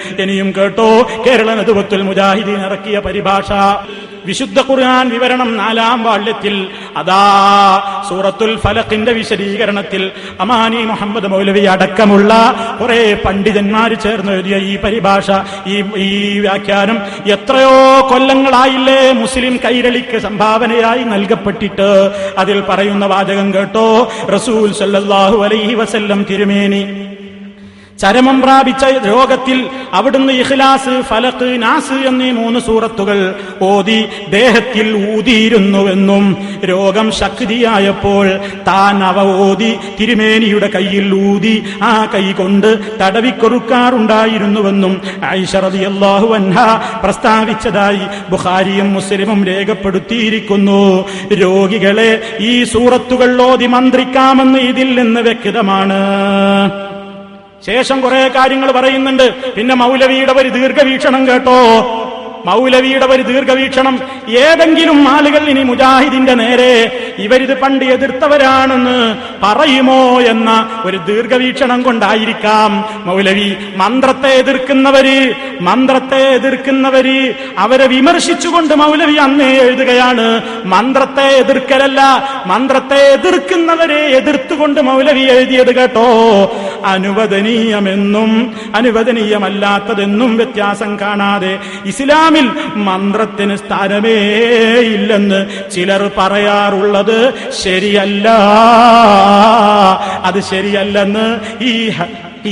ഇനിയും കേട്ടോ, കേരള നദുവത്തുൽ മുജാഹിദീൻ ഇറക്കിയ പരിഭാഷ. വിശുദ്ധ ഖുർആൻ വിവരണം 4-ാം വാള്യത്തിൽ അതാ സൂറത്തുൽ ഫലഖിന്റെ വിശദീകരണത്തിൽ അമാനി മുഹമ്മദ് മൗലവി അടക്കമുള്ള കുറെ പണ്ഡിതന്മാർ ചേർന്ന് എഴുതിയ ഈ പരിഭാഷ, ഈ വ്യാഖ്യാനം എത്രയോ കൊല്ലങ്ങളായില്ലേ മുസ്ലിം കൈരളിക്ക് സംഭാവനയായി നൽകപ്പെട്ടിട്ട്. അതിൽ പറയുന്ന വാചകം കേട്ടോ, റസൂൽ സല്ലല്ലാഹു അലൈഹി വസല്ലം തിരുമേനി ചരമം പ്രാപിച്ച രോഗത്തിൽ അവിടുന്ന് ഇഖ്ലാസ്, ഫലഖ്, നാസ് എന്നീ 3 സൂറത്തുകൾ ഓതി ദേഹത്തിൽ ഊതിയിരുന്നുവെന്നും രോഗം ശക്തിയായപ്പോൾ താൻ അവ ഓതി തിരുമേനിയുടെ കയ്യിൽ ഊതി ആ കൈ കൊണ്ട് തടവിക്കൊടുക്കാറുണ്ടായിരുന്നുവെന്നും ആയിഷ റളിയല്ലാഹു അൻഹാ പ്രസ്താവിച്ചതായി ബുഖാരിയും മുസ്ലിമും രേഖപ്പെടുത്തിയിരിക്കുന്നു. രോഗികളെ ഈ സൂറത്തുകൾ ഓതി മന്ത്രിക്കാമെന്ന് ഇതിൽ നിന്ന് വ്യക്തമാണ്. ശേഷം കുറെ കാര്യങ്ങൾ പറയുന്നുണ്ട്. പിന്നെ മൗലവിയുടെ ഒരു ദീർഘവീക്ഷണം കേട്ടോ, മൗലവിയുടെ ഒരു ദീർഘവീക്ഷണം. ഏതെങ്കിലും ആളുകൾ ഇനി മുജാഹിദിന്റെ നേരെ ഇവരിത് പണ്ട് എതിർത്തവരാണെന്ന് പറയുമോ എന്ന ഒരു ദീർഘവീക്ഷണം കൊണ്ടായിരിക്കാം മൗലവി മന്ത്രത്തെ എതിർക്കുന്നവര് അവരെ വിമർശിച്ചുകൊണ്ട് മൗലവി അന്നേ എഴുതുകയാണ്. മന്ത്രത്തെ എതിർക്കലല്ല, മന്ത്രത്തെ എതിർക്കുന്നവരെ എതിർത്തുകൊണ്ട് മൗലവി എഴുതിയത് കേട്ടോ. അനുവദനീയമെന്നും അനുവദനീയമല്ലാത്തതെന്നും വ്യത്യാസം കാണാതെ ഇസ്ലാമിൽ മന്ത്രത്തിന് സ്ഥാനമേ ഇല്ലെന്ന് ചിലർ പറയാറുള്ളത് ശരിയല്ല. അത് ശരിയല്ലെന്ന്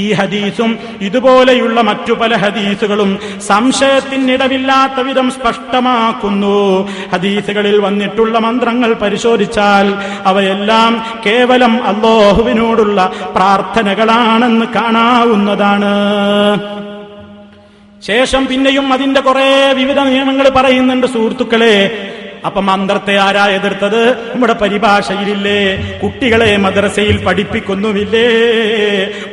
ഈ ഹദീസും ഇതുപോലെയുള്ള മറ്റു പല ഹദീസുകളും സംശയത്തിനിടവില്ലാത്ത വിധം സ്പഷ്ടമാക്കുന്നു. ഹദീസുകളിൽ വന്നിട്ടുള്ള മന്ത്രങ്ങൾ പരിശോധിച്ചാൽ അവയെല്ലാം കേവലം അല്ലാഹുവിനോടുള്ള പ്രാർത്ഥനകളാണെന്ന് കാണാവുന്നതാണ്. ശേഷം പിന്നെയും അതിന്റെ കുറെ വിവിധ നിയമങ്ങൾ പറയുന്നുണ്ട് സുഹൃത്തുക്കളെ. അപ്പൊ മന്ത്രത്തെ ആരാ എതിർത്തത്? നമ്മുടെ പരിഭാഷയിലില്ലേ? കുട്ടികളെ മദ്രസയിൽ പഠിപ്പിക്കുന്നുമില്ലേ?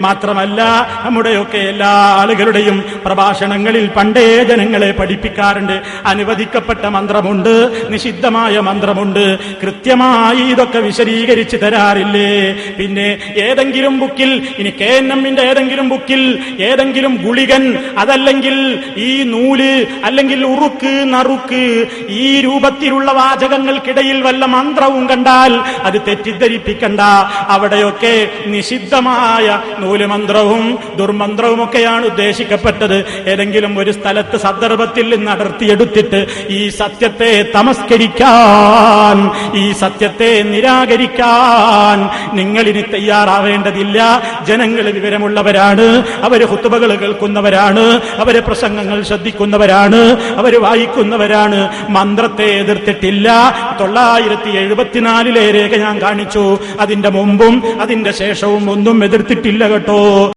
മാത്രമല്ല നമ്മുടെയൊക്കെ എല്ലാ ആളുകളുടെയും പ്രഭാഷണങ്ങളിൽ പണ്ടേ ജനങ്ങളെ പഠിപ്പിക്കാറുണ്ട്. അനുവദിക്കപ്പെട്ട മന്ത്രമുണ്ട്, നിഷിദ്ധമായ മന്ത്രമുണ്ട്. കൃത്യമായി ഇതൊക്കെ വിശദീകരിച്ച് തരാറില്ലേ? പിന്നെ ഏതെങ്കിലും ബുക്കിൽ, ഇനി KNM-ന്റെ ഏതെങ്കിലും ബുക്കിൽ ഏതെങ്കിലും ഗുളികൻ, അതല്ലെങ്കിൽ ഈ നൂല്, അല്ലെങ്കിൽ ഉറുക്ക്, നറുക്ക്, ഈ രൂപത്തിലുള്ള വാചകങ്ങൾക്കിടയിൽ വല്ല മന്ത്രവും കണ്ടാൽ അത് തെറ്റിദ്ധരിപ്പിക്കണ്ട. അവിടെയൊക്കെ നിഷിദ്ധമായ നൂലുമന്ത്രവും ദുർമന്ത്രവും ഒക്കെയാണ് ഉദ്ദേശിക്കപ്പെട്ടത്. ഏതെങ്കിലും ഒരു സ്ഥലത്ത് സന്ദർഭത്തിൽ നിന്ന് അടർത്തിയെടുത്തിട്ട് ഈ സത്യത്തെ തമസ്കരിക്കാൻ, ഈ സത്യത്തെ നിരാകരിക്കാൻ നിങ്ങളിനി തയ്യാറാവേണ്ടതില്ല. ജനങ്ങൾ വിവരമുള്ളവരാണ്, അവര് ഖുതുബകൾ കേൾക്കുന്നവരാണ്, അവര് പ്രസംഗങ്ങൾ ശ്രദ്ധിക്കുന്നവരാണ്, അവര് വായിക്കുന്നവരാണ്. മന്ത്രത്തെ എതിർത്തിട്ടില്ല. 974 രേഖ ഞാൻ കാണിച്ചു. അതിന്റെ മുമ്പും അതിന്റെ ശേഷവും ഒന്നും എതിർത്തിട്ടില്ല കേട്ടോ.